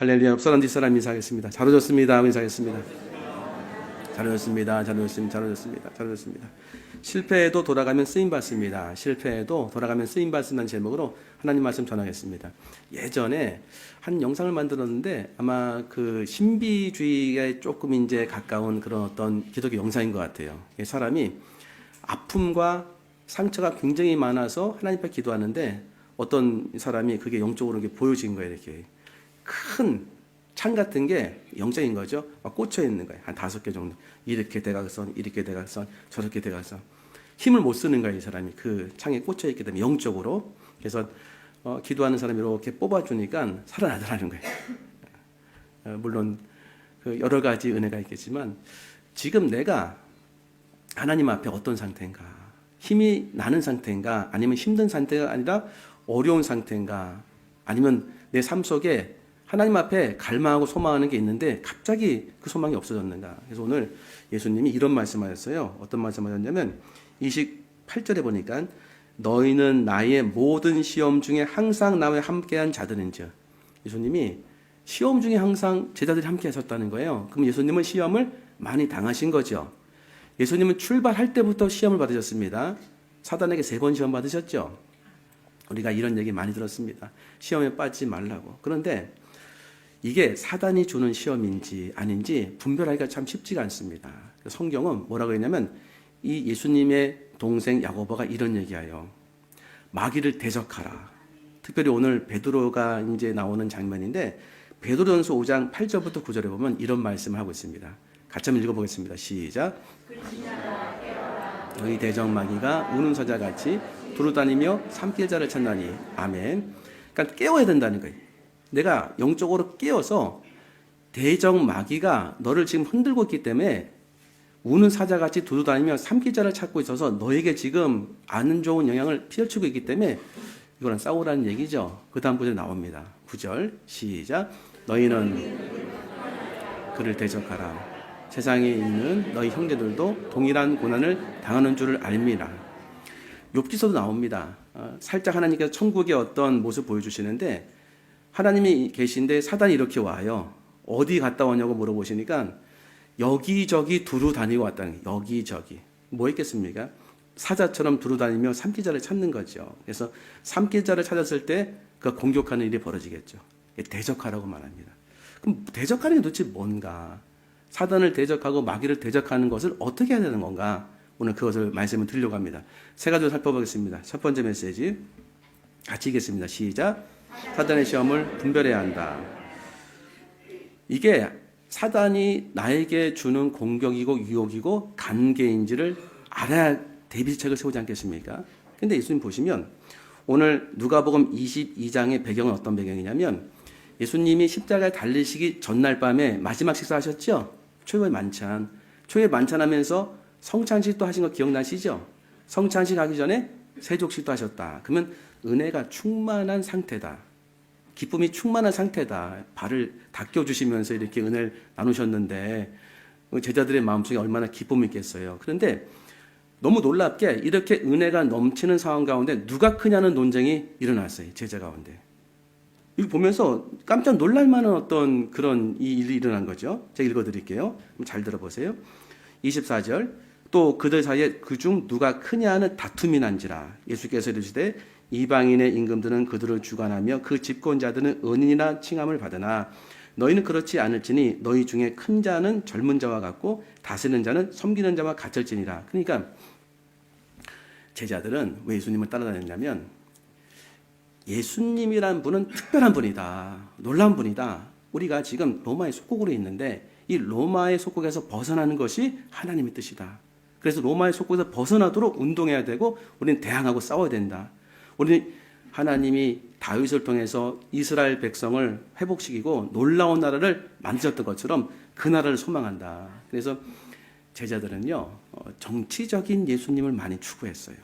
할렐루야. 옆사람 뒷사람 인사하겠습니다. 잘 오셨습니다. 인사하겠습니다. 잘 오셨습니다. 잘 오셨습니다. 잘 오셨습니다. 잘 오셨습니다. 실패해도 돌아가면 쓰임받습니다. 실패해도 돌아가면 쓰임받는다는 제목으로 하나님 말씀 전하겠습니다. 예전에 한 영상을 만들었는데 아마 그 신비주의에 조금 이제 가까운 그런 어떤 기독교 영상인 것 같아요. 사람이 아픔과 상처가 굉장히 많아서 하나님 앞에 기도하는데 어떤 사람이 그게 영적으로 이렇게 보여진 거예요. 이렇게 큰 창 같은 게 영적인 거죠. 막 꽂혀 있는 거예요. 한 5개 정도. 이렇게 대각선, 이렇게 대각선, 저렇게 대각선. 힘을 못 쓰는 거예요. 이 사람이 그 창에 꽂혀 있기 때문에 영적으로. 그래서 기도하는 사람이 이렇게 뽑아주니까 살아나더라는 거예요. 물론 그 여러 가지 은혜가 있겠지만 지금 내가 하나님 앞에 어떤 상태인가, 힘이 나는 상태인가, 아니면 힘든 상태가 아니라 어려운 상태인가, 아니면 내 삶 속에 하나님 앞에 갈망하고 소망하는 게 있는데 갑자기 그 소망이 없어졌는가. 그래서 오늘 예수님이 이런 말씀하셨어요. 어떤 말씀하셨냐면 28절에 보니까 너희는 나의 모든 시험 중에 항상 나와 함께한 자들인즉. 예수님이 시험 중에 항상 제자들이 함께 하셨다는 거예요. 그럼 예수님은 시험을 많이 당하신 거죠. 예수님은 출발할 때부터 시험을 받으셨습니다. 사단에게 3번 시험 받으셨죠. 우리가 이런 얘기 많이 들었습니다. 시험에 빠지지 말라고. 그런데 이게 사단이 주는 시험인지 아닌지 분별하기가 참 쉽지가 않습니다. 성경은 뭐라고 했냐면 이 예수님의 동생 야고보가 이런 얘기해요. 마귀를 대적하라. 특별히 오늘 베드로가 이제 나오는 장면인데 베드로전서 5장 8절부터 9절에 보면 이런 말씀을 하고 있습니다. 같이 한번 읽어보겠습니다. 시작. 너희 대적 마귀가 우는 사자같이 두루다니며 삼킬 자를 찾나니. 아멘. 그러니까 깨워야 된다는 거예요. 내가 영적으로 깨어서 대적 마귀가 너를 지금 흔들고 있기 때문에 우는 사자같이 두루다니며 삼킬 자를 찾고 있어서 너에게 지금 안 좋은 영향을 펼치고 있기 때문에 이거랑 싸우라는 얘기죠. 그 다음 구절에 나옵니다. 9절 시작. 너희는 그를 대적하라. 세상에 있는 너희 형제들도 동일한 고난을 당하는 줄을 알미라. 욥기서도 나옵니다. 살짝 하나님께서 천국의 어떤 모습 보여주시는데 하나님이 계신데 사단이 이렇게 와요. 어디 갔다 왔냐고 물어보시니까 여기저기 두루 다니고 왔다는 거예요. 여기저기. 뭐 있겠습니까? 사자처럼 두루 다니며 삼키자를 찾는 거죠. 그래서 삼키자를 찾았을 때 그 공격하는 일이 벌어지겠죠. 대적하라고 말합니다. 그럼 대적하는 게 도대체 뭔가? 사단을 대적하고 마귀를 대적하는 것을 어떻게 해야 되는 건가? 오늘 그것을 말씀을 드리려고 합니다. 3가지로 살펴보겠습니다. 첫 번째 메시지 같이 읽겠습니다. 시작. 사단의 시험을 분별해야 한다. 이게 사단이 나에게 주는 공격이고 유혹이고 관계인지를 알아야 대비책을 세우지 않겠습니까? 근데 예수님 보시면 오늘 누가복음 22장의 배경은 어떤 배경이냐면 예수님이 십자가에 달리시기 전날 밤에 마지막 식사하셨죠? 초유의 만찬. 초유의 만찬하면서 성찬식도 하신 거 기억나시죠? 성찬식 하기 전에 세족식도 하셨다. 그러면 은혜가 충만한 상태다. 기쁨이 충만한 상태다. 발을 닦여주시면서 이렇게 은혜를 나누셨는데 제자들의 마음속에 얼마나 기쁨이 있겠어요. 그런데 너무 놀랍게 이렇게 은혜가 넘치는 상황 가운데 누가 크냐는 논쟁이 일어났어요. 제자 가운데. 이거 보면서 깜짝 놀랄 만한 어떤 그런 일이 일어난 거죠. 제가 읽어드릴게요. 잘 들어보세요. 24절. 또 그들 사이에 그중 누가 크냐는 다툼이 난지라. 예수께서 이르시되 이방인의 임금들은 그들을 주관하며 그 집권자들은 은인이나 칭함을 받으나 너희는 그렇지 않을지니 너희 중에 큰 자는 젊은 자와 같고 다스리는 자는 섬기는 자와 같을지니라. 그러니까 제자들은 왜 예수님을 따라다녔냐면 예수님이란 분은 특별한 분이다. 놀라운 분이다. 우리가 지금 로마의 속국으로 있는데 이 로마의 속국에서 벗어나는 것이 하나님의 뜻이다. 그래서 로마의 속국에서 벗어나도록 운동해야 되고 우리는 대항하고 싸워야 된다. 우리는 하나님이 다윗을 통해서 이스라엘 백성을 회복시키고 놀라운 나라를 만드셨던 것처럼 그 나라를 소망한다. 그래서 제자들은요 정치적인 예수님을 많이 추구했어요.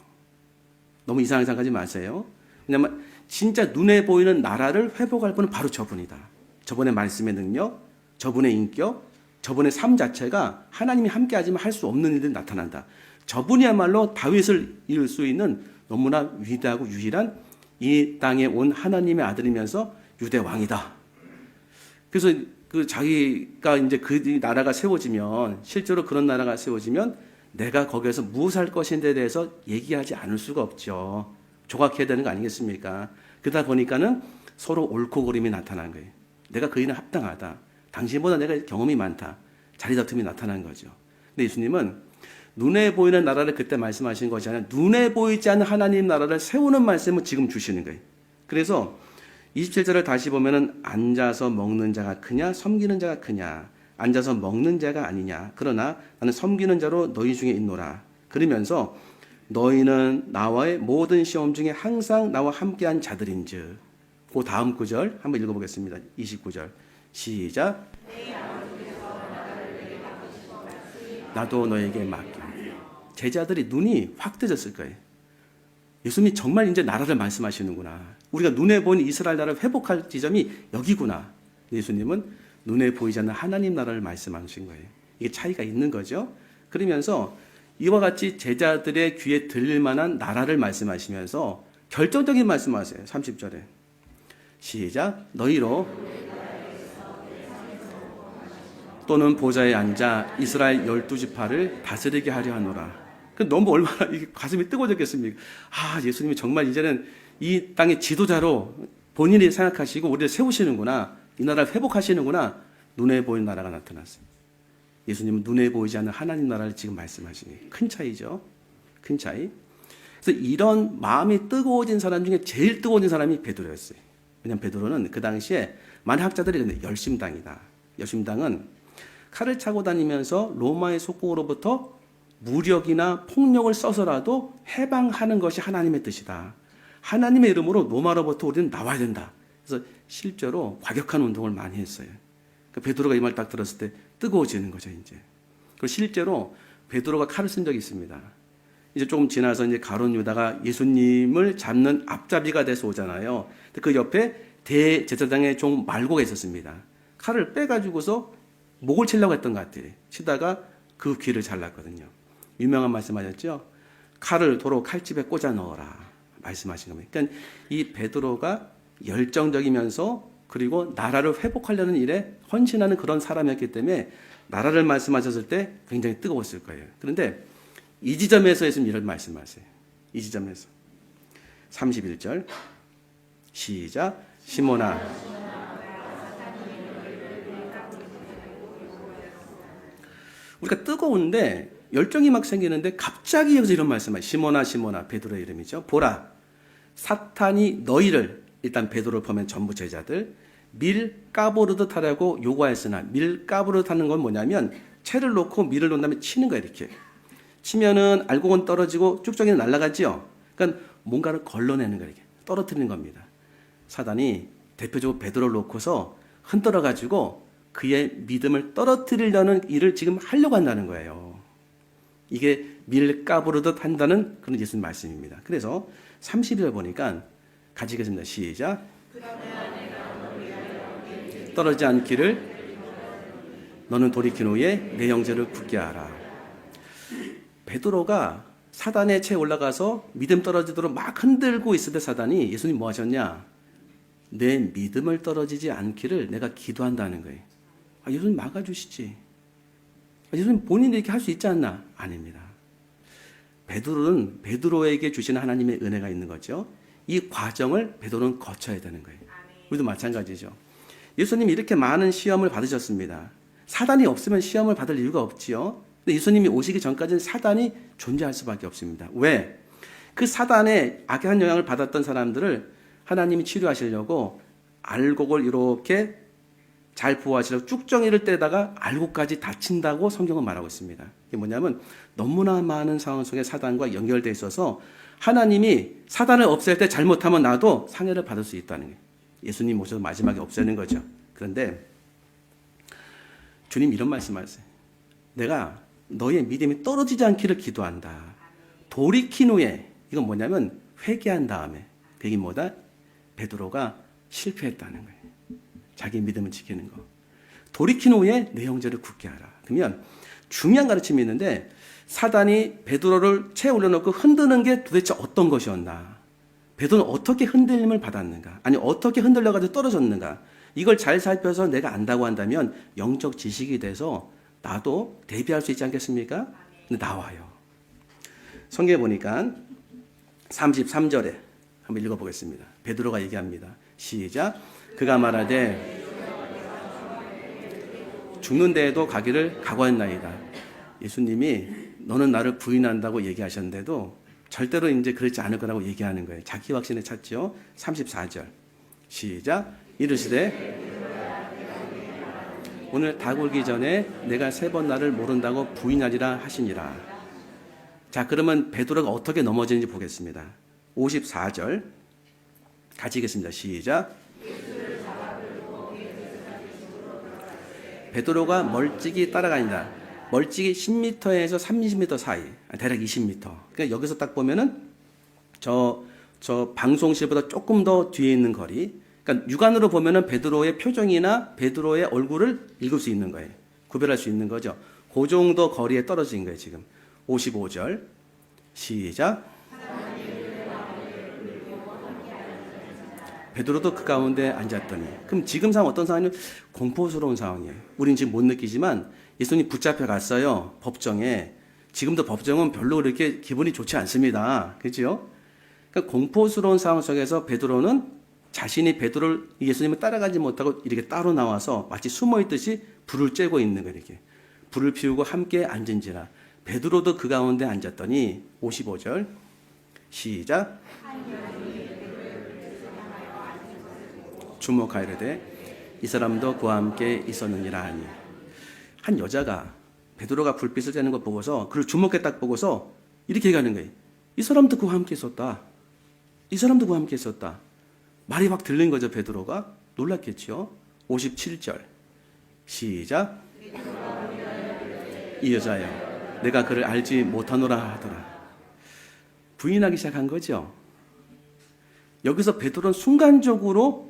너무 이상하게 생각하지 마세요. 왜냐하면 진짜 눈에 보이는 나라를 회복할 분은 바로 저분이다. 저분의 말씀의 능력, 저분의 인격, 저분의 삶 자체가 하나님이 함께하지만 할 수 없는 일들이 나타난다. 저분이야말로 다윗을 이룰 수 있는 너무나 위대하고 유일한 이 땅에 온 하나님의 아들이면서 유대 왕이다. 그래서 그 자기가 이제 그 나라가 세워지면, 실제로 그런 나라가 세워지면 내가 거기에서 무엇을 할 것인데 대해서 얘기하지 않을 수가 없죠. 조각해야 되는 거 아니겠습니까? 그러다 보니까는 서로 옳고 그름이 나타난 거예요. 내가 그 일은 합당하다. 당신보다 내가 경험이 많다. 자리 다툼이 나타난 거죠. 근데 예수님은 눈에 보이는 나라를 그때 말씀하신 것이 아니라 눈에 보이지 않는 하나님 나라를 세우는 말씀을 지금 주시는 거예요. 그래서 27절을 다시 보면은 앉아서 먹는 자가 크냐 섬기는 자가 크냐, 앉아서 먹는 자가 아니냐, 그러나 나는 섬기는 자로 너희 중에 있노라. 그러면서 너희는 나와의 모든 시험 중에 항상 나와 함께한 자들인즉. 그 다음 구절 한번 읽어보겠습니다. 29절 시작. 나도 너에게 맡겨. 제자들이 눈이 확 뜨졌을 거예요. 예수님이 정말 이제 나라를 말씀하시는구나. 우리가 눈에 보이는 이스라엘 나라를 회복할 지점이 여기구나. 예수님은 눈에 보이지 않는 하나님 나라를 말씀하신 거예요. 이게 차이가 있는 거죠. 그러면서 이와 같이 제자들의 귀에 들릴 만한 나라를 말씀하시면서 결정적인 말씀하세요. 30절에 시작. 너희로 또는 보좌에 앉아 이스라엘 12지파를 다스리게 하려 하노라. 너무 얼마나 이게 가슴이 뜨거워졌겠습니까? 아, 예수님이 정말 이제는 이 땅의 지도자로 본인이 생각하시고 우리를 세우시는구나. 이 나라를 회복하시는구나. 눈에 보이는 나라가 나타났어요. 예수님은 눈에 보이지 않는 하나님 나라를 지금 말씀하시니 큰 차이죠. 큰 차이. 그래서 이런 마음이 뜨거워진 사람 중에 제일 뜨거워진 사람이 베드로였어요. 왜냐하면 베드로는 그 당시에 많은 학자들이 열심당이다. 열심당은 칼을 차고 다니면서 로마의 속국으로부터 무력이나 폭력을 써서라도 해방하는 것이 하나님의 뜻이다. 하나님의 이름으로 로마로부터 우리는 나와야 된다. 그래서 실제로 과격한 운동을 많이 했어요. 그러니까 베드로가 이 말 딱 들었을 때 뜨거워지는 거죠, 이제. 그리고 실제로 베드로가 칼을 쓴 적이 있습니다. 이제 조금 지나서 이제 가룟 유다가 예수님을 잡는 앞잡이가 돼서 오잖아요. 그 옆에 대제사장의 종 말고가 있었습니다. 칼을 빼가지고서 목을 치려고 했던 것 같아요. 치다가 그 귀를 잘랐거든요. 유명한 말씀하셨죠? 칼을 도로 칼집에 꽂아 넣어라. 말씀하신 겁니다. 그러니까 이 베드로가 열정적이면서 그리고 나라를 회복하려는 일에 헌신하는 그런 사람이었기 때문에 나라를 말씀하셨을 때 굉장히 뜨거웠을 거예요. 그런데 이 지점에서 예수님 이런 말씀하세요. 이 지점에서 31절 시작. 시몬아 우리가 뜨거운데 열정이 막 생기는데 갑자기 여기서 이런 말씀을 시몬아 시몬아 베드로의 이름이죠. 보라 사탄이 너희를 일단 베드로를 보면 전부 제자들 밀 까부르듯 하라고 요구하였으나 밀 까부르듯 하는 건 뭐냐면 채를 놓고 밀을 놓은 다음에 치는 거야. 이렇게 치면은 알곡은 떨어지고 쭉정이는 날아가지요. 그러니까 뭔가를 걸러내는 거예요. 이렇게 떨어뜨리는 겁니다. 사단이 대표적으로 베드로를 놓고서 흔들어 가지고 그의 믿음을 떨어뜨리려는 일을 지금 하려고 한다는 거예요. 이게 밀 까부르듯 한다는 그런 예수님 말씀입니다. 그래서 30절 보니까 같이 읽겠습니다. 시작. 떨어지지 않기를 너는 돌이킨 후에 내 형제를 굳게 하라. 베드로가 사단의 채에 올라가서 믿음 떨어지도록 막 흔들고 있을 때 사단이 예수님 뭐 하셨냐? 내 믿음을 떨어지지 않기를 내가 기도한다는 거예요. 아, 예수님 막아주시지. 아, 예수님 본인이 이렇게 할 수 있지 않나? 아닙니다. 베드로는 베드로에게 주시는 하나님의 은혜가 있는 거죠. 이 과정을 베드로는 거쳐야 되는 거예요. 우리도 마찬가지죠. 예수님이 이렇게 많은 시험을 받으셨습니다. 사단이 없으면 시험을 받을 이유가 없지요. 근데 예수님이 오시기 전까지는 사단이 존재할 수밖에 없습니다. 왜? 그 사단의 악한 영향을 받았던 사람들을 하나님이 치료하시려고 알곡을 이렇게 잘 보호하시려고 쭉정이를 떼다가 알곡까지 다친다고 성경은 말하고 있습니다. 이게 뭐냐면 너무나 많은 상황 속에 사단과 연결되어 있어서 하나님이 사단을 없앨 때 잘못하면 나도 상해를 받을 수 있다는 거예요. 예수님 오셔서 마지막에 없애는 거죠. 그런데 주님 이런 말씀하세요. 내가 너의 믿음이 떨어지지 않기를 기도한다. 돌이킨 후에 이건 뭐냐면 회개한 다음에 그게 뭐다? 베드로가 실패했다는 거예요. 자기 믿음을 지키는 거. 돌이킨 후에 내 형제를 굳게 하라. 그러면 중요한 가르침이 있는데 사단이 베드로를 채에 올려놓고 흔드는 게 도대체 어떤 것이었나? 베드로는 어떻게 흔들림을 받았는가? 아니 어떻게 흔들려가지고 떨어졌는가? 이걸 잘 살펴서 내가 안다고 한다면 영적 지식이 돼서 나도 대비할 수 있지 않겠습니까? 근데 나와요. 성경에 보니까 33절에 한번 읽어보겠습니다. 베드로가 얘기합니다. 시작. 그가 말하되 죽는 데에도 가기를 각오했나이다. 예수님이 너는 나를 부인한다고 얘기하셨는데도 절대로 이제 그렇지 않을 거라고 얘기하는 거예요. 자기 확신에 찼죠. 34절 시작. 이르시되 오늘 닭 울기 전에 내가 3번 나를 모른다고 부인하리라 하시니라. 자, 그러면 베드로가 어떻게 넘어지는지 보겠습니다. 54절 같이 읽겠습니다. 시작. 베드로가 멀찍이 따라가니라. 멀찍이 10m에서 30m 사이, 대략 20m. 그러니까 여기서 딱 보면은 저 방송실보다 조금 더 뒤에 있는 거리. 그러니까 육안으로 보면은 베드로의 표정이나 베드로의 얼굴을 읽을 수 있는 거예요. 구별할 수 있는 거죠. 그 정도 거리에 떨어진 거예요, 지금. 55절. 시작. 베드로도 그 가운데 앉았더니. 그럼 지금 상황 어떤 상황이냐면 공포스러운 상황이에요. 우린 지금 못 느끼지만 예수님 붙잡혀 갔어요. 법정에. 지금도 법정은 별로 그렇게 기분이 좋지 않습니다. 그렇죠? 그러니까 공포스러운 상황 속에서 베드로는 자신이 베드로를 예수님을 따라가지 못하고 이렇게 따로 나와서 마치 숨어 있듯이 불을 쬐고 있는 거예요. 이렇게. 불을 피우고 함께 앉은지라. 베드로도 그 가운데 앉았더니 55절 시작. 주목하이르되 이 사람도 그와 함께 있었느니라 하니. 한 여자가 베드로가 불빛을 쬐는 걸 보고서 그를 주목해 딱 보고서 이렇게 얘기하는 거예요. 이 사람도 그와 함께 있었다. 이 사람도 그와 함께 있었다. 말이 막 들린 거죠. 베드로가 놀랐겠죠. 57절 시작. 이 여자여 내가 그를 알지 못하노라 하더라. 부인하기 시작한 거죠. 여기서 베드로는 순간적으로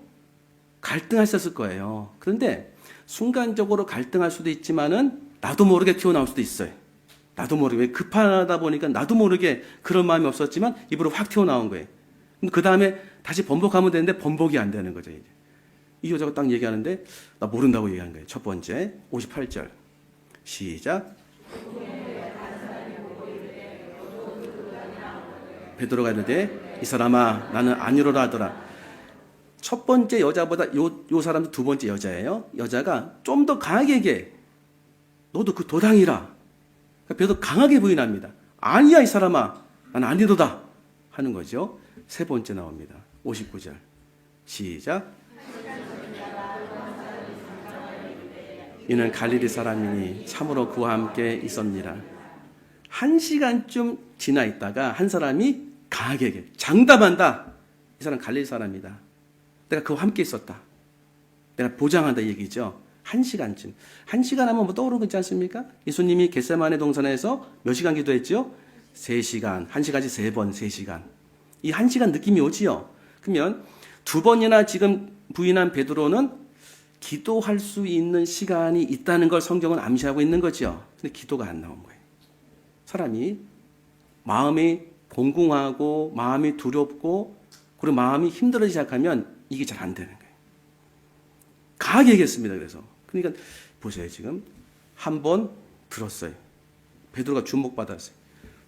갈등했었을 거예요. 그런데 순간적으로 갈등할 수도 있지만은 나도 모르게 튀어나올 수도 있어요. 나도 모르게 급하다 보니까 나도 모르게 그런 마음이 없었지만 입으로 확 튀어나온 거예요. 그 다음에 다시 번복하면 되는데 번복이 안 되는 거죠. 이제. 이 여자가 딱 얘기하는데 나 모른다고 얘기하는 거예요. 첫 번째 58절 시작. 베드로가 이르되 이 사람아 나는 아니로라 하더라. 첫 번째 여자보다 요 사람도 두 번째 여자예요. 여자가 좀 더 강하게 얘기해. 너도 그 도당이라. 베드로 강하게 부인합니다. 아니야 이 사람아 난 아니로다 하는 거죠. 세 번째 나옵니다. 59절 시작. 이는 갈릴리 사람이니 참으로 그와 함께 있었니라. 1시간쯤 지나 있다가 한 사람이 강하게 얘기해. 장담한다. 이 사람 갈릴리 사람이다. 내가 그와 함께 있었다. 내가 보장한다 얘기죠. 1시간쯤. 1시간 하면 뭐 떠오르는 거 있지 않습니까? 예수님이 겟세마네 동산에서 몇 시간 기도했죠? 3시간. 1시간씩 3번, 3시간. 이 1시간 느낌이 오지요? 그러면 두 번이나 지금 부인한 베드로는 기도할 수 있는 시간이 있다는 걸 성경은 암시하고 있는 거죠. 근데 기도가 안 나온 거예요. 사람이 마음이 공공하고 마음이 두렵고 그리고 마음이 힘들어지기 시작하면 이게 잘 안 되는 거예요. 강하게 얘기했습니다. 그래서. 그러니까 보세요. 지금 한 번 들었어요. 베드로가 주목받았어요.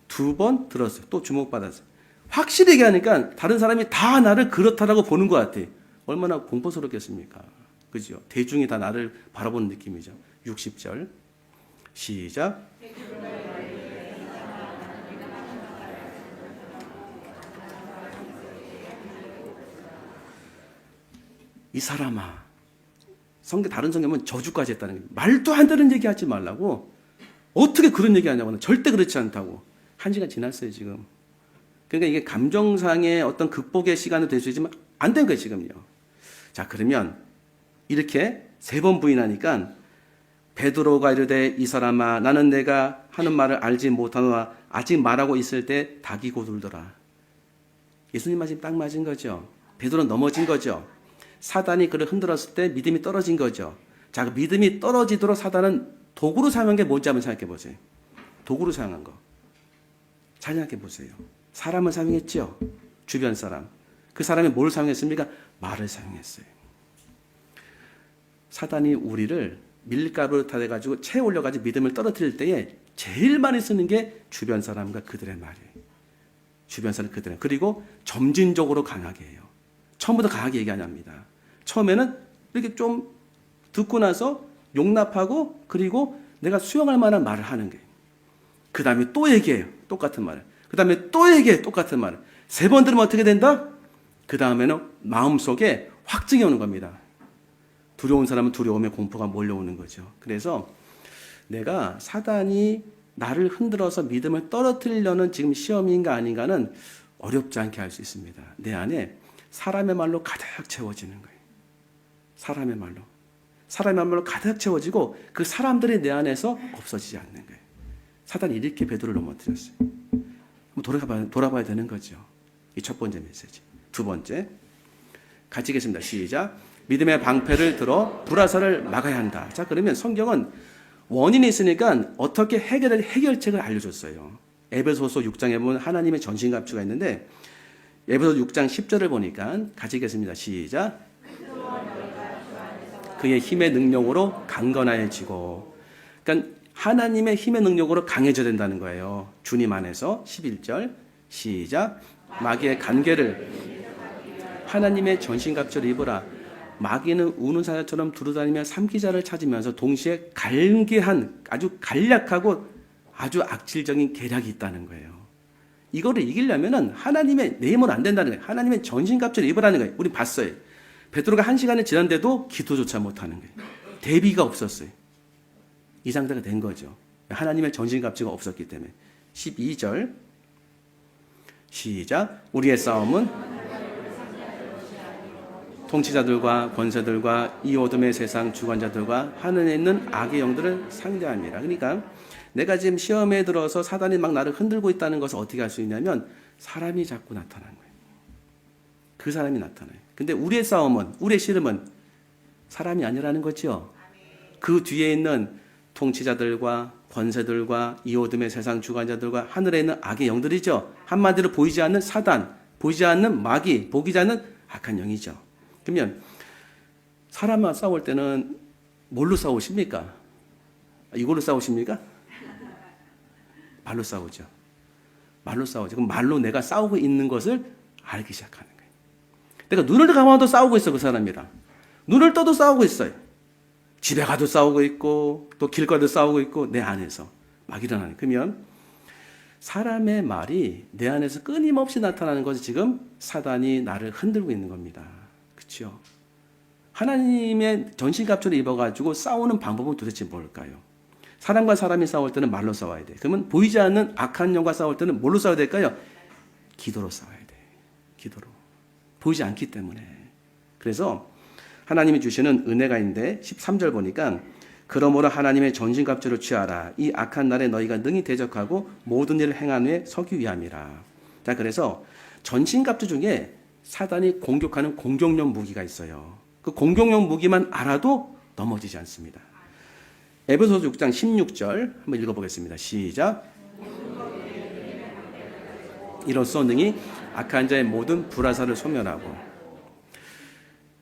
두 번 들었어요. 또 주목받았어요. 확실히 얘기하니까 다른 사람이 다 나를 그렇다라고 보는 것 같아요. 얼마나 공포스럽겠습니까? 그죠? 대중이 다 나를 바라보는 느낌이죠. 60절 시작. 이 사람아. 다른 성경은 저주까지 했다는 거예요. 말도 안 되는 얘기 하지 말라고. 어떻게 그런 얘기 하냐고. 절대 그렇지 않다고. 1시간 지났어요 지금. 그러니까 이게 감정상의 어떤 극복의 시간도 될 수 있지만 안 된 거예요 지금요. 자, 그러면 이렇게 3번 부인하니까 베드로가 이르되 이 사람아 나는 내가 하는 말을 알지 못하노라. 아직 말하고 있을 때 닭이 곧 울더라. 예수님 말씀 딱 맞은 거죠. 베드로는 넘어진 거죠. 사단이 그를 흔들었을 때 믿음이 떨어진 거죠. 자, 그 믿음이 떨어지도록 사단은 도구로 사용한 게 뭔지 한번 생각해 보세요. 도구로 사용한 거. 잘 생각해 보세요. 사람을 사용했죠. 주변 사람. 그 사람이 뭘 사용했습니까? 말을 사용했어요. 사단이 우리를 밀가루로 타대가지고 채 올려가지고 믿음을 떨어뜨릴 때에 제일 많이 쓰는 게 주변 사람과 그들의 말이에요. 주변 사람 그들의. 그리고 점진적으로 강하게 해요. 처음부터 강하게 얘기 안 합니다. 처음에는 이렇게 좀 듣고 나서 용납하고 그리고 내가 수용할 만한 말을 하는 거예요. 그 다음에 또 얘기해요. 똑같은 말을. 그 다음에 또 얘기해요. 똑같은 말을. 3번 들으면 어떻게 된다? 그 다음에는 마음속에 확증이 오는 겁니다. 두려운 사람은 두려움에 공포가 몰려오는 거죠. 그래서 내가 사단이 나를 흔들어서 믿음을 떨어뜨리려는 지금 시험인가 아닌가는 어렵지 않게 할 수 있습니다. 내 안에 사람의 말로 가득 채워지는 거예요. 사람의 말로. 사람의 말로 가득 채워지고 그 사람들이 내 안에서 없어지지 않는 거예요. 사단이 이렇게 베드로를 넘어뜨렸어요. 돌아봐야 되는 거죠. 이 첫 번째 메시지. 두 번째. 같이 읽겠습니다. 시작. 믿음의 방패를 들어 불화살을 막아야 한다. 자, 그러면 성경은 원인이 있으니까 어떻게 해결할 해결책을 알려줬어요. 에베소서 6장에 보면 하나님의 전신갑주가 있는데 에베소서 6장 10절을 보니까 같이 읽겠습니다. 시작. 그의 힘의 능력으로 강건하여지고. 그러니까 하나님의 힘의 능력으로 강해져야 된다는 거예요. 주님 안에서 11절 시작. 마귀의 간계를 하나님의 전신갑주를 입으라. 마귀는 우는 사자처럼 두루다니며 삼키자를 찾으면서 동시에 간계한 아주 간략하고 아주 악질적인 계략이 있다는 거예요. 이거를 이기려면은 하나님의 내 힘으로 안 된다는 거예요. 하나님의 전신갑주를 입으라는 거예요. 우리 봤어요. 베드로가 1시간이 지났는데도 기도조차 못하는 거예요. 대비가 없었어요. 이 상태가 된 거죠. 하나님의 전신갑주가 없었기 때문에. 12절 시작. 우리의 싸움은 통치자들과 권세들과 이 어둠의 세상 주관자들과 하늘에 있는 악의 영들을 상대합니다. 그러니까 내가 지금 시험에 들어서 사단이 막 나를 흔들고 있다는 것을 어떻게 할 수 있냐면 사람이 자꾸 나타나는 거예요. 그 사람이 나타나요. 근데 우리의 싸움은, 우리의 씨름은 사람이 아니라는 거죠. 그 뒤에 있는 통치자들과 권세들과 이 어둠의 세상 주관자들과 하늘에 있는 악의 영들이죠. 한마디로 보이지 않는 사단, 보이지 않는 마귀, 보이지 않는 악한 영이죠. 그러면 사람과 싸울 때는 뭘로 싸우십니까? 이걸로 싸우십니까? 말로 싸우죠. 말로 싸우죠. 그럼 말로 내가 싸우고 있는 것을 알기 시작하는 거예요. 내가 눈을 감아도 싸우고 있어, 그 사람이랑. 눈을 떠도 싸우고 있어요. 집에 가도 싸우고 있고 또 길가도 싸우고 있고 내 안에서 막 일어나는. 그러면 사람의 말이 내 안에서 끊임없이 나타나는 것이 지금 사단이 나를 흔들고 있는 겁니다. 그렇죠? 하나님의 전신갑주를 입어가지고 싸우는 방법은 도대체 뭘까요? 사람과 사람이 싸울 때는 말로 싸워야 돼. 그러면 보이지 않는 악한 영과 싸울 때는 뭘로 싸워야 될까요? 기도로 싸워야 돼. 기도로. 보이지 않기 때문에. 그래서 하나님이 주시는 은혜가 있는데 13절 보니까 그러므로 하나님의 전신갑주를 취하라. 이 악한 날에 너희가 능히 대적하고 모든 일을 행한 후에 서기 위함이라. 자, 그래서 전신갑주 중에 사단이 공격하는 공격용 무기가 있어요. 그 공격용 무기만 알아도 넘어지지 않습니다. 에베소서 6장 16절 한번 읽어보겠습니다. 시작. 이로써 능히 악한 자의 모든 불화살을 소멸하고.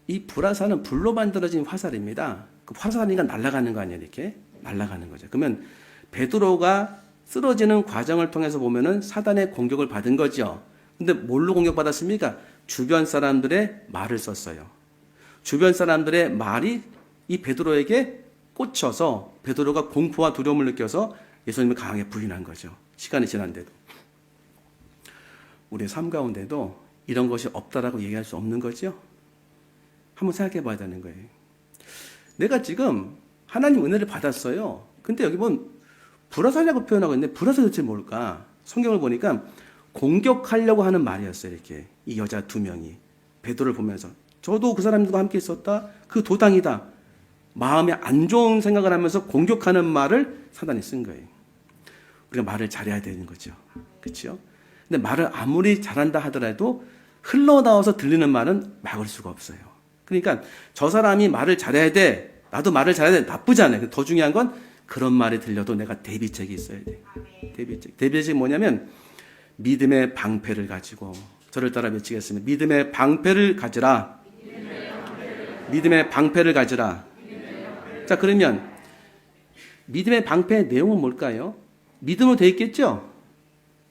이 불화살은 불로 만들어진 화살입니다. 그 화살이니까 날아가는 거 아니에요, 이렇게 날아가는 거죠. 그러면 베드로가 쓰러지는 과정을 통해서 보면은 사단의 공격을 받은 거죠. 근데 뭘로 공격받았습니까? 주변 사람들의 말을 썼어요. 주변 사람들의 말이 이 베드로에게 꽂혀서 베드로가 공포와 두려움을 느껴서 예수님을 강하게 부인한 거죠. 시간이 지난데도. 우리의 삶 가운데도 이런 것이 없다라고 얘기할 수 없는 거죠. 한번 생각해 봐야 되는 거예요. 내가 지금 하나님 은혜를 받았어요. 근데 여기 보면 불화살이라고 표현하고 있는데 불화살이 도대체 뭘까? 성경을 보니까 공격하려고 하는 말이었어요. 이렇게 이 여자 2명이 베드로를 보면서 저도 그 사람들과 함께 있었다. 그 도당이다. 마음에 안 좋은 생각을 하면서 공격하는 말을 사단이 쓴 거예요. 우리가 말을 잘해야 되는 거죠. 그렇죠? 근데 말을 아무리 잘한다 하더라도 흘러나와서 들리는 말은 막을 수가 없어요. 그러니까 저 사람이 말을 잘해야 돼. 나도 말을 잘해야 돼. 나쁘지 않아요. 더 중요한 건 그런 말이 들려도 내가 대비책이 있어야 돼. 대비책. 대비책이 뭐냐면 믿음의 방패를 가지고 저를 따라 외치겠습니다. 믿음의 방패를 가지라. 믿음의 방패를 가지라. 자, 그러면 믿음의 방패의 내용은 뭘까요? 믿음으로 되어 있겠죠?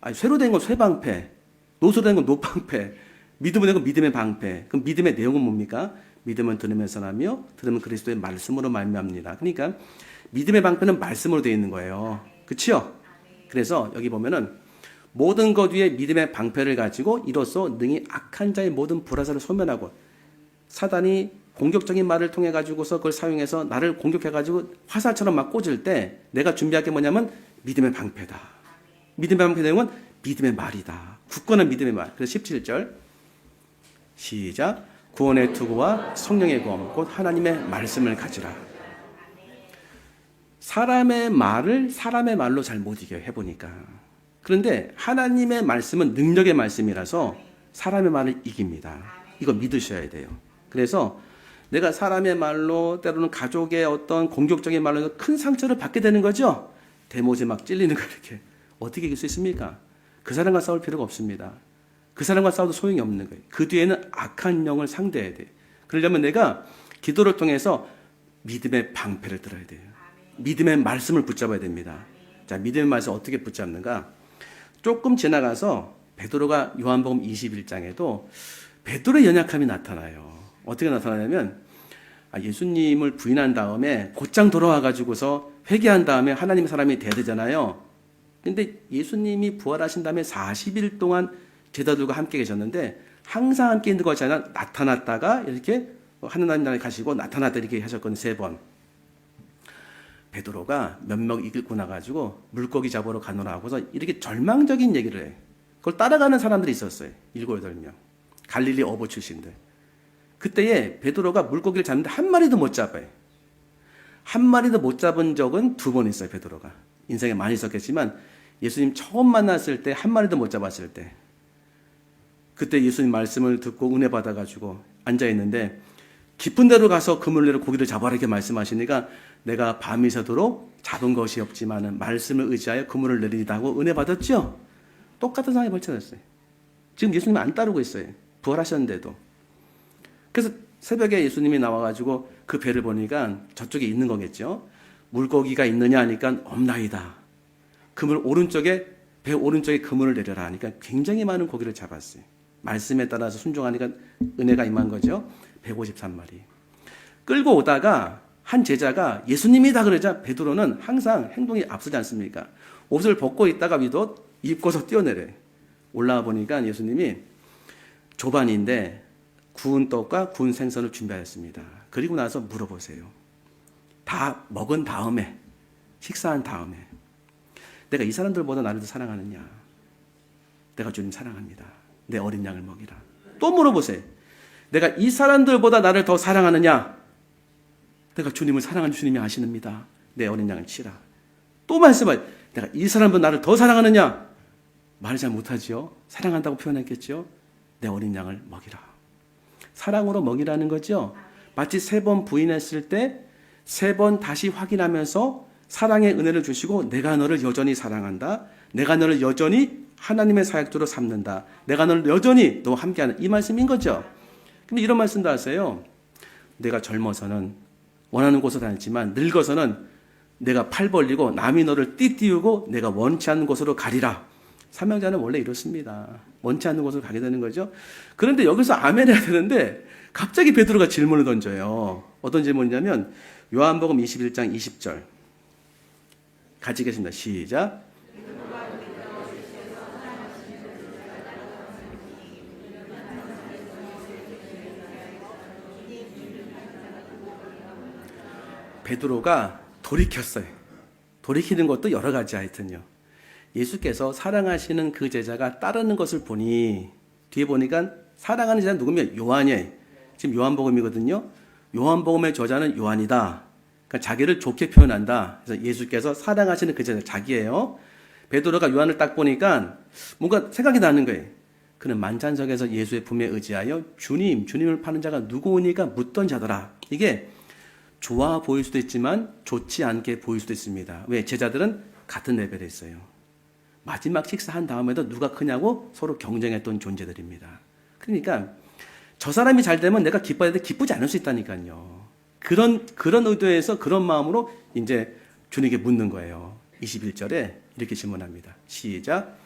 아니, 쇠로 된 건 쇠방패, 노소로 된 건 노방패, 믿음으로 된 건 믿음의 방패. 그럼 믿음의 내용은 뭡니까? 믿음은 들으면서 나며 들으면 그리스도의 말씀으로 말미암니다. 그러니까 믿음의 방패는 말씀으로 되어 있는 거예요. 그렇죠? 그래서 여기 보면은 모든 것 위에 믿음의 방패를 가지고 이로써 능히 악한 자의 모든 불화살을 소멸하고, 사단이 공격적인 말을 통해 가지고서 그걸 사용해서 나를 공격해 가지고 화살처럼 막 꽂을 때 내가 준비할 게 뭐냐면 믿음의 방패다. 믿음의 방패 내용은 믿음의 말이다. 굳건한 믿음의 말. 그래서 17절 시작. 구원의 투구와 성령의 검 곧 하나님의 말씀을 가지라. 사람의 말을 사람의 말로 잘 못 이겨요, 해보니까. 그런데 하나님의 말씀은 능력의 말씀이라서 사람의 말을 이깁니다. 이거 믿으셔야 돼요. 그래서 내가 사람의 말로, 때로는 가족의 어떤 공격적인 말로 큰 상처를 받게 되는 거죠. 대못에 막 찔리는 거, 이렇게 어떻게 이길 수 있습니까? 그 사람과 싸울 필요가 없습니다. 그 사람과 싸워도 소용이 없는 거예요. 그 뒤에는 악한 영을 상대해야 돼요. 그러려면 내가 기도를 통해서 믿음의 방패를 들어야 돼요. 믿음의 말씀을 붙잡아야 됩니다. 자, 믿음의 말씀 어떻게 붙잡는가? 조금 지나가서 베드로가 요한복음 21장에도 베드로의 연약함이 나타나요. 어떻게 나타나냐면 예수님을 부인한 다음에 곧장 돌아와가지고서 회개한 다음에 하나님의 사람이 돼야 되잖아요. 근데 예수님이 부활하신 다음에 40일 동안 제자들과 함께 계셨는데 항상 함께 있는 것이 아니라 나타났다가 이렇게 하나님 나라에 가시고 나타났다 이렇게 하셨거든요. 3번. 베드로가 몇 명 이끌고 나가지고 물고기 잡으러 가노라 하고서 이렇게 절망적인 얘기를 해. 그걸 따라가는 사람들이 있었어요. 7, 8명. 갈릴리 어부 출신들. 그때에 베드로가 물고기를 잡는데 한 마리도 못 잡아요. 한 마리도 못 잡은 적은 2번 있어요, 베드로가. 인생에 많이 있었겠지만 예수님 처음 만났을 때 한 마리도 못 잡았을 때, 그때 예수님 말씀을 듣고 은혜 받아가지고 앉아있는데 깊은 데로 가서 그물 내로 고기를 잡아라 이렇게 말씀하시니까 내가 밤이 새도록 잡은 것이 없지만 말씀을 의지하여 그물을 내리다고 은혜 받았죠. 똑같은 상황이 벌쳐졌어요. 지금 예수님 안 따르고 있어요. 부활하셨는데도. 그래서 새벽에 예수님이 나와가지고 그 배를 보니까 저쪽에 있는 거겠죠. 물고기가 있느냐 하니까 없나이다. 그물 오른쪽에, 배 오른쪽에 그물을 내려라 하니까 굉장히 많은 고기를 잡았어요. 말씀에 따라서 순종하니까 은혜가 임한 거죠. 153마리. 끌고 오다가 한 제자가 예수님이다 그러자 베드로는 항상 행동이 앞서지 않습니까? 옷을 벗고 있다가 위도 입고서 뛰어내려요. 올라와 보니까 예수님이 조반인데 구운 떡과 구운 생선을 준비하였습니다. 그리고 나서 물어보세요. 다 먹은 다음에, 식사한 다음에 내가 이 사람들보다 나를 더 사랑하느냐? 내가 주님 사랑합니다. 내 어린 양을 먹이라. 또 물어보세요. 내가 이 사람들보다 나를 더 사랑하느냐? 내가 주님을 사랑하는 주님이 아시느니라. 내 어린 양을 치라. 또 말씀하세요. 내가 이 사람보다 나를 더 사랑하느냐? 말을 잘 못하지요. 사랑한다고 표현했겠죠. 내 어린 양을 먹이라. 사랑으로 먹이라는 거죠. 마치 3번 부인했을 때 3번 다시 확인하면서 사랑의 은혜를 주시고 내가 너를 여전히 사랑한다. 내가 너를 여전히 하나님의 사역자로 삼는다. 내가 너를 여전히 너와 함께하는 이 말씀인 거죠. 근데 이런 말씀도 하세요. 내가 젊어서는 원하는 곳으로 다녔지만 늙어서는 내가 팔 벌리고 남이 너를 띠띠우고 내가 원치 않는 곳으로 가리라. 사명자는 원래 이렇습니다. 원치 않는 곳으로 가게 되는 거죠. 그런데 여기서 아멘 해야 되는데 갑자기 베드로가 질문을 던져요. 어떤 질문이냐면 요한복음 21장 20절 같이 계십니다. 시작. 베드로가 돌이켰어요. 돌이키는 것도 여러 가지 하여튼요. 예수께서 사랑하시는 그 제자가 따르는 것을 보니 뒤에 보니까 사랑하는 제자는 누구면 요한이에요. 지금 요한복음이거든요. 요한복음의 저자는 요한이다. 그러니까 자기를 좋게 표현한다. 그래서 예수께서 사랑하시는 그 제자 자기예요. 베드로가 요한을 딱 보니까 뭔가 생각이 나는 거예요. 그는 만찬석에서 예수의 품에 의지하여 주님을 파는 자가 누구오니까 묻던 자더라. 이게 좋아 보일 수도 있지만 좋지 않게 보일 수도 있습니다. 왜? 제자들은 같은 레벨에 있어요. 마지막 식사한 다음에도 누가 크냐고 서로 경쟁했던 존재들입니다. 그러니까 저 사람이 잘 되면 내가 기뻐야 되는데 기쁘지 않을 수 있다니까요. 그런 의도에서 그런 마음으로 이제 주님께 묻는 거예요. 21절에 이렇게 질문합니다. 시작.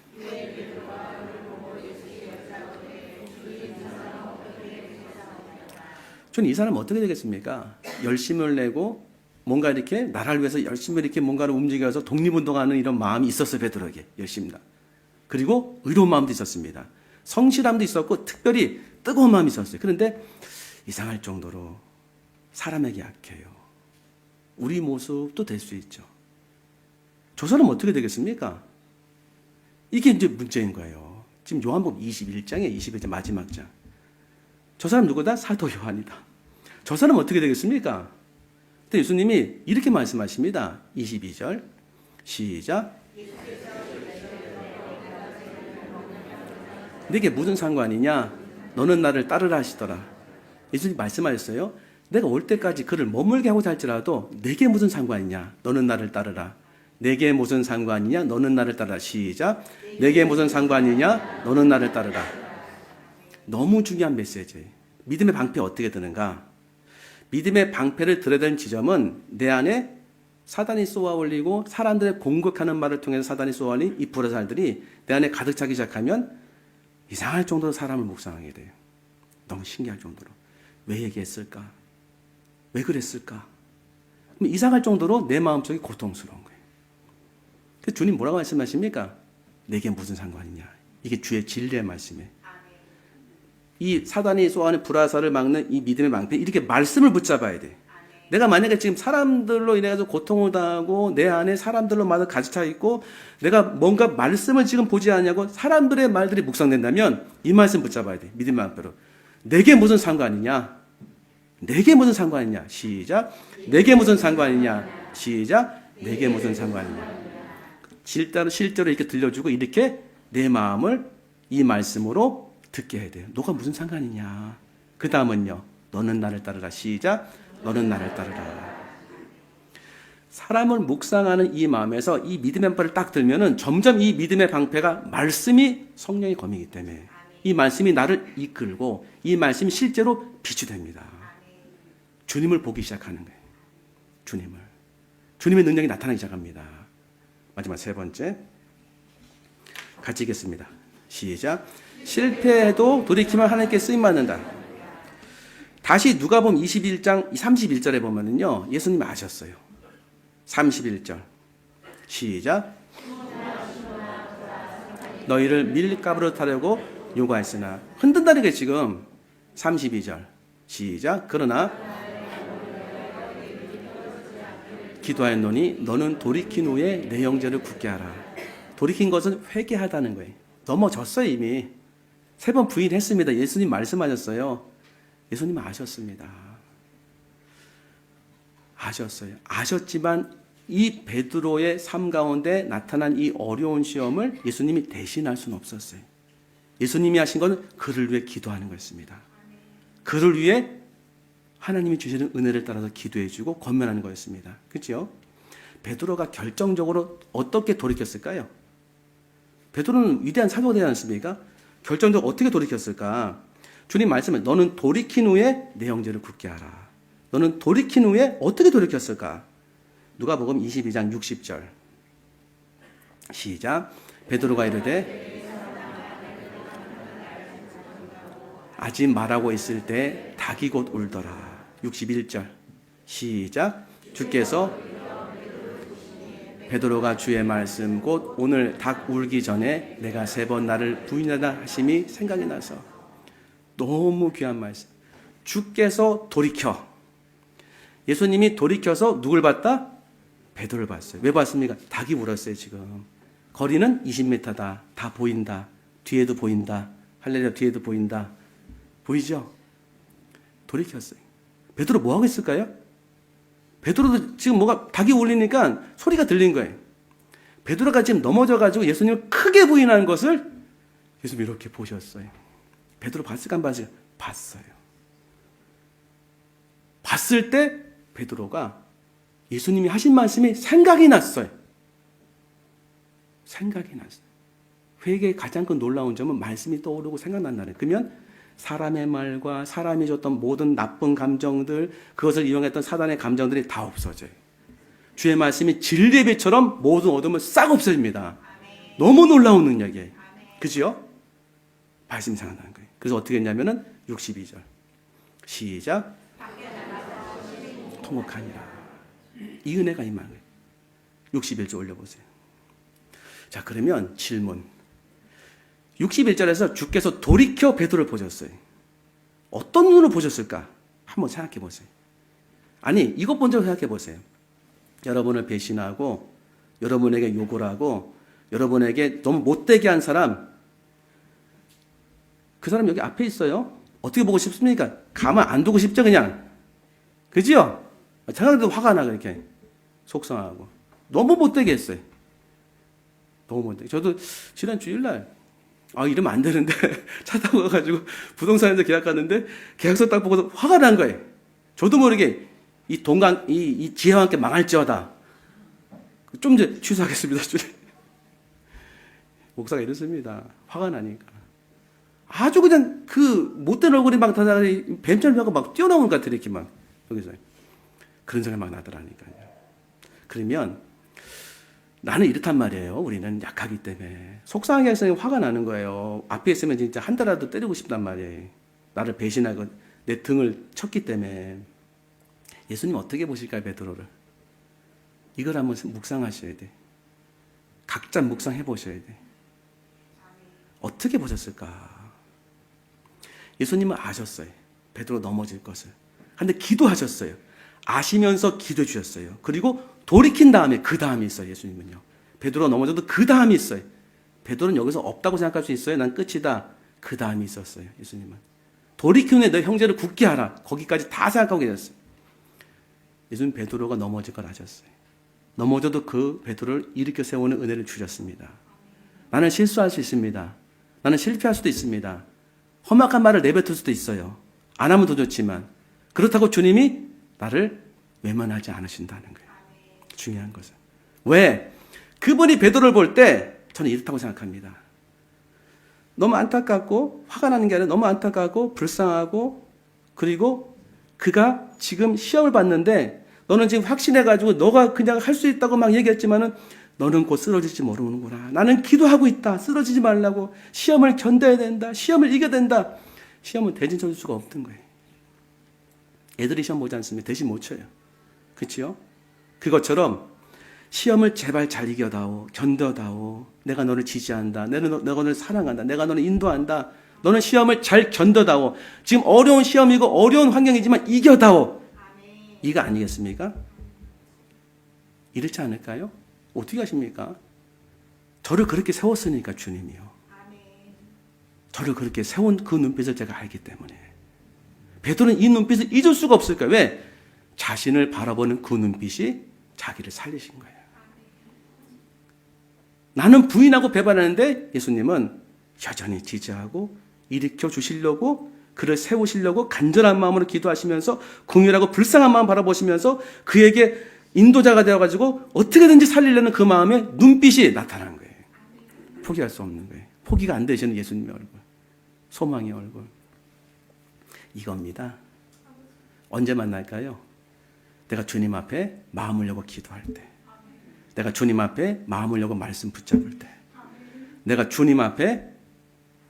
주님, 이 사람 어떻게 되겠습니까? 열심을 내고 뭔가 이렇게 나라를 위해서 열심히 이렇게 뭔가를 움직여서 독립운동하는 이런 마음이 있었어요. 베드로에게 열심입니다. 그리고 의로운 마음도 있었습니다. 성실함도 있었고 특별히 뜨거운 마음이 있었어요. 그런데 이상할 정도로 사람에게 약해요. 우리 모습도 될 수 있죠. 저 사람 어떻게 되겠습니까? 이게 이제 문제인 거예요. 지금 요한복음 21장에 21장 마지막 장. 저 사람 누구다? 사도 요한이다. 저 사람 어떻게 되겠습니까? 근데 예수님이 이렇게 말씀하십니다. 22절 시작. 내게 무슨 상관이냐? 너는 나를 따르라 하시더라. 예수님이 말씀하셨어요. 내가 올 때까지 그를 머물게 하고 살지라도 내게 무슨 상관이냐? 너는 나를 따르라. 내게 무슨 상관이냐? 너는 나를 따르라. 시작. 내게 무슨 상관이냐? 너는 나를 따르라. 너무 중요한 메시지예요. 믿음의 방패 어떻게 드는가? 믿음의 방패를 들어야 되는 지점은 내 안에 사단이 쏘아 올리고 사람들의 공격하는 말을 통해서 사단이 쏘아 올린 이 불화살들이 내 안에 가득 차기 시작하면 이상할 정도로 사람을 묵상하게 돼요. 너무 신기할 정도로. 왜 얘기했을까? 왜 그랬을까? 이상할 정도로 내 마음속이 고통스러운 거예요. 그래서 주님 뭐라고 말씀하십니까? 내게 무슨 상관이냐? 이게 주의 진리의 말씀이에요. 이 사단이 쏘아하는 불화살을 막는 이 믿음의 방패, 이렇게 말씀을 붙잡아야 돼. 내가 만약에 지금 사람들로 인해서 고통을 당하고 내 안에 사람들로 마저 가득 차 있고 내가 뭔가 말씀을 지금 보지 않냐고 사람들의 말들이 묵상된다면 이 말씀 붙잡아야 돼. 믿음의 방패로. 내게 무슨 상관이냐? 내게 무슨 상관이냐? 시작. 내게 무슨 상관이냐? 시작. 내게 무슨 상관이냐? 실제로 이렇게 들려주고 이렇게 내 마음을 이 말씀으로 듣게 해야 돼요. 너가 무슨 상관이냐? 그 다음은요. 너는 나를 따르라. 시작. 너는 나를 따르라. 사람을 묵상하는 이 마음에서 이 믿음의 방패를 딱 들면은 점점 이 믿음의 방패가 말씀이 성령의 검이기 때문에 이 말씀이 나를 이끌고 이 말씀이 실제로 빛이 됩니다. 주님을 보기 시작하는 거예요. 주님의 능력이 나타나기 시작합니다. 마지막 세 번째. 같이 읽겠습니다. 시작. 실패해도 돌이키면 하나님께 쓰임받는다. 다시 누가복음 21장 31절에 보면은요. 예수님이 아셨어요. 31절. 시작. 너희를 밀가부로 타려고 요구하였으나 흔든다는 게 지금 32절. 시작. 그러나 기도하였노니 너는 돌이킨 후에 내 형제를 굳게 하라. 돌이킨 것은 회개하다는 거예요. 넘어졌어요 이미. 3번 부인했습니다. 예수님 말씀하셨어요. 예수님 아셨습니다. 아셨어요. 아셨지만 이 베드로의 삶 가운데 나타난 이 어려운 시험을 예수님이 대신할 수는 없었어요. 예수님이 하신 것은 그를 위해 기도하는 거였습니다. 그를 위해 하나님이 주시는 은혜를 따라서 기도해주고 권면하는 거였습니다. 그렇죠? 베드로가 결정적으로 어떻게 돌이켰을까요? 베드로는 위대한 사도가 되지 않습니까? 결정적으로 어떻게 돌이켰을까? 주님 말씀에 너는 돌이킨 후에 내 형제를 굳게 하라. 너는 돌이킨 후에 어떻게 돌이켰을까? 누가복음 22장 60절. 시작. 베드로가 이르되 아직 말하고 있을 때 닭이 곧 울더라. 61절. 시작. 주께서 베드로가 주의 말씀 곧 오늘 닭 울기 전에 내가 3번 나를 부인하다 하심이 생각이 나서 너무 귀한 말씀. 주께서 돌이켜. 예수님이 돌이켜서 누굴 봤다? 베드로를 봤어요. 왜 봤습니까? 닭이 울었어요 지금. 거리는 20m다. 다 보인다. 뒤에도 보인다. 할렐루야 뒤에도 보인다. 보이죠? 돌이켰어요. 베드로 뭐 하고 있을까요? 베드로도 지금 뭐가 닭이 울리니까 소리가 들린 거예요. 베드로가 지금 넘어져가지고 예수님을 크게 부인하는 것을 예수님이 이렇게 보셨어요. 베드로 봤을까 안 봤을까? 봤어요. 봤을 때 베드로가 예수님이 하신 말씀이 생각이 났어요. 생각이 났어요. 회개의 가장 큰 놀라운 점은 말씀이 떠오르고 생각난다는. 그러면 사람의 말과 사람이 줬던 모든 나쁜 감정들, 그것을 이용했던 사단의 감정들이 다 없어져요. 주의 말씀이 진리의 빛처럼 모든 어둠을 싹 없애집니다. 너무 놀라운 능력이에요. 그죠? 말씀이 생각나는 거예요. 그래서 어떻게 했냐면은 62절 시작. 통곡하니라. 이 은혜가 임한 거예요. 61절 올려보세요. 자, 그러면 질문. 61절에서 주께서 돌이켜 베드로를 보셨어요. 어떤 눈으로 보셨을까? 한번 생각해 보세요. 아니, 이것 먼저 생각해 보세요. 여러분을 배신하고 여러분에게 욕을 하고 여러분에게 너무 못되게 한 사람, 그 사람 여기 앞에 있어요. 어떻게 보고 싶습니까? 가만 안 두고 싶죠, 그냥. 그지요? 생각해도 화가 나, 그렇게. 속상하고. 너무 못되게 했어요. 너무 못되게. 저도 지난 주일날, 이러면 안 되는데, 차 타고 가가지고 부동산에서 계약 갔는데, 계약서 딱 보고서 화가 난 거예요. 저도 모르게, 이 지혜와 함께 망할지어다. 좀 이제 취소하겠습니다, 주일. 목사가 이렇습니다. 화가 나니까. 아주 그냥 그 못된 얼굴이 막 뱀처럼 하고 막 뛰어나오는 것 같아, 이렇게 막. 여기서. 그런 생각이 막 나더라니까요. 그러면 나는 이렇단 말이에요. 우리는 약하기 때문에. 속상하게 해서 화가 나는 거예요. 앞에 있으면 진짜 한 대라도 때리고 싶단 말이에요. 나를 배신하고 내 등을 쳤기 때문에. 예수님 어떻게 보실까요, 베드로를? 이걸 한번 묵상하셔야 돼. 각자 묵상해 보셔야 돼. 어떻게 보셨을까? 예수님은 아셨어요. 베드로 넘어질 것을. 근데 기도하셨어요. 아시면서 기도해 주셨어요. 그리고 돌이킨 다음에 그 다음이 있어요. 예수님은요. 베드로 넘어져도 그 다음이 있어요. 베드로는 여기서 없다고 생각할 수 있어요. 난 끝이다. 그 다음이 있었어요. 예수님은. 돌이킨 후에 너 형제를 굳게 하라. 거기까지 다 생각하고 계셨어요. 예수님 베드로가 넘어질 걸 아셨어요. 넘어져도 그 베드로를 일으켜 세우는 은혜를 주셨습니다. 나는 실수할 수 있습니다. 나는 실패할 수도 있습니다. 험악한 말을 내뱉을 수도 있어요. 안 하면 더 좋지만 그렇다고 주님이 나를 외면하지 않으신다는 거예요. 중요한 것은. 왜? 그분이 베드로를 볼 때 저는 이렇다고 생각합니다. 너무 안타깝고 화가 나는 게 아니라 너무 안타깝고 불쌍하고 그리고 그가 지금 시험을 봤는데 너는 지금 확신해가지고 너가 그냥 할 수 있다고 막 얘기했지만은 너는 곧 쓰러질지 모르는구나. 나는 기도하고 있다. 쓰러지지 말라고. 시험을 견뎌야 된다. 시험을 이겨야 된다. 시험은 대신 쳐줄 수가 없던 거예요. 애들이 시험 보지 않습니다. 대신 못 쳐요. 그렇죠? 그것처럼 시험을 제발 잘 이겨다오. 견뎌다오. 내가 너를 지지한다. 내가 너를 사랑한다. 내가 너를 인도한다. 너는 시험을 잘 견뎌다오. 지금 어려운 시험이고 어려운 환경이지만 이겨다오. 이거 아니겠습니까? 이렇지 않을까요? 어떻게 하십니까? 저를 그렇게 세웠으니까 주님이요. 저를 그렇게 세운 그 눈빛을 제가 알기 때문에. 베드로는 이 눈빛을 잊을 수가 없을 거예요. 왜? 자신을 바라보는 그 눈빛이 자기를 살리신 거예요. 나는 부인하고 배반하는데 예수님은 여전히 지지하고 일으켜 주시려고 그를 세우시려고 간절한 마음으로 기도하시면서 궁휼하고 불쌍한 마음 바라보시면서 그에게 인도자가 되어가지고 어떻게든지 살리려는 그 마음에 눈빛이 나타난 거예요. 포기할 수 없는 거예요. 포기가 안 되시는 예수님의 얼굴. 소망의 얼굴. 이겁니다. 언제 만날까요? 내가 주님 앞에 마음을 열고 기도할 때. 내가 주님 앞에 마음을 열고 말씀 붙잡을 때. 내가 주님 앞에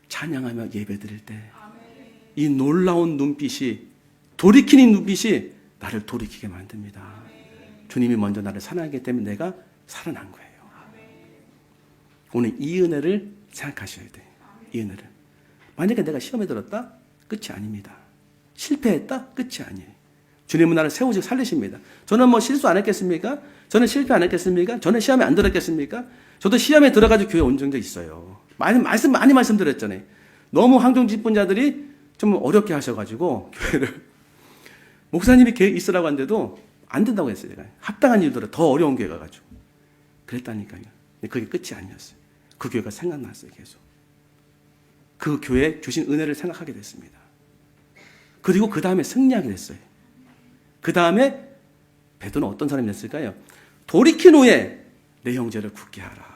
찬양하며 예배 드릴 때. 이 놀라운 눈빛이, 돌이키는 눈빛이 나를 돌이키게 만듭니다. 주님이 먼저 나를 사랑하기 때문에 내가 살아난 거예요. 오늘 이 은혜를 생각하셔야 돼요. 이 은혜를. 만약에 내가 시험에 들었다? 끝이 아닙니다. 실패했다? 끝이 아니에요. 주님은 나를 세우시고 살리십니다. 저는 뭐 실수 안 했겠습니까? 저는 실패 안 했겠습니까? 저는 시험에 안 들었겠습니까? 저도 시험에 들어가지고 교회 온 적이 있어요. 많이 말씀드렸잖아요. 너무 황종직분자들이 좀 어렵게 하셔가지고 교회를 목사님이 교회 있으라고 하는데도 안 된다고 했어요. 제가. 합당한 일들은 더 어려운 교회 가가지고 그랬다니까요. 그게 끝이 아니었어요. 그 교회가 생각났어요. 계속 그 교회 주신 은혜를 생각하게 됐습니다. 그리고 그 다음에 승리하게 됐어요. 그 다음에 베드로는 어떤 사람이 됐을까요? 돌이킨 후에 내 형제를 굳게 하라.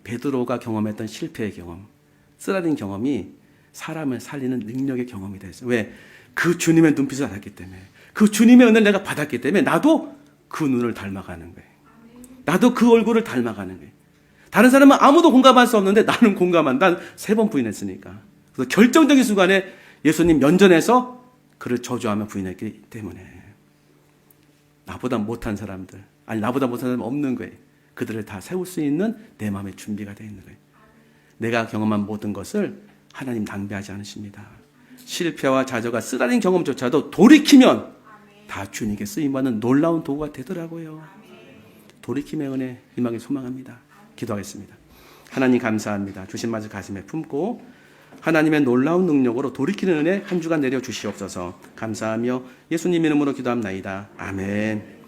베드로가 경험했던 실패의 경험, 쓰라린 경험이 사람을 살리는 능력의 경험이 됐어요. 왜? 그 주님의 눈빛을 알았기 때문에, 그 주님의 은혜를 내가 받았기 때문에 나도 그 눈을 닮아가는 거예요. 나도 그 얼굴을 닮아가는 거예요. 다른 사람은 아무도 공감할 수 없는데 나는 공감한다. 3번 부인했으니까. 그래서 결정적인 순간에 예수님 면전에서 그를 저주하며 부인했기 때문에 나보다 못한 사람들, 아니 나보다 못한 사람 없는 거예요. 그들을 다 세울 수 있는 내 마음의 준비가 되어 있는 거예요. 내가 경험한 모든 것을 하나님 낭비하지 않으십니다. 실패와 좌절과 쓰라린 경험조차도 돌이키면 다 주님께 쓰임받는 놀라운 도구가 되더라고요. 돌이킴의 은혜 임하길 소망합니다. 기도하겠습니다. 하나님 감사합니다. 주신 말씀 가슴에 품고 하나님의 놀라운 능력으로 돌이키는 은혜 한 주간 내려 주시옵소서. 감사하며 예수님 이름으로 기도합나이다. 아멘.